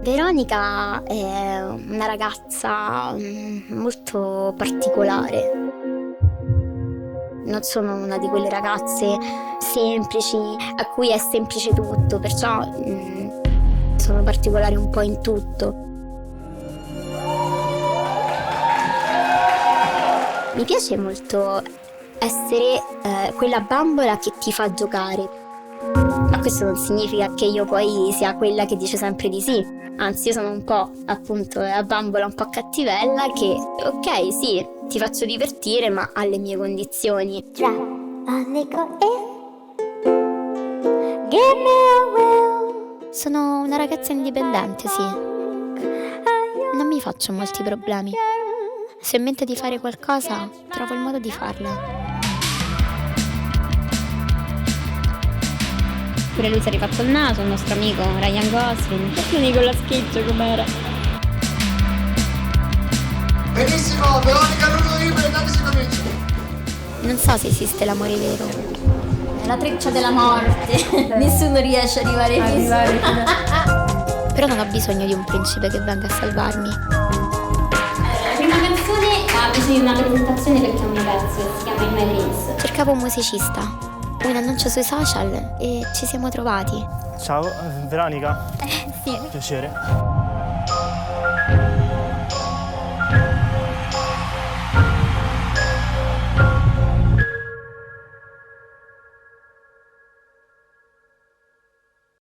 Veronica è una ragazza molto particolare. Non sono una di quelle ragazze semplici, a cui è semplice tutto, perciò sono particolare un po' in tutto. Mi piace molto essere quella bambola che ti fa giocare. Ma questo non significa che io poi sia quella che dice sempre di sì. Anzi, io sono un po', appunto, la bambola un po' cattivella che, ok, sì, ti faccio divertire, ma alle mie condizioni. Sono una ragazza indipendente, sì. Non mi faccio molti problemi. Se ho in mente di fare qualcosa, trovo il modo di farlo. Pure lui si è rifatto il naso, il nostro amico Ryan Gosling. E Nicolas Cage com'era? Benissimo, Veronica Ludovico e Davide Comici. Non so se esiste l'amore vero. È la treccia della morte. Nessuno riesce ad arrivare fino. Però non ho bisogno di un principe che venga a salvarmi. La prima canzone ha bisogno di una presentazione perché è un mio pezzo che si chiama In My Dreams. Cercavo un musicista. Un annuncio sui social e ci siamo trovati. Ciao, Veronica. Sì. Piacere.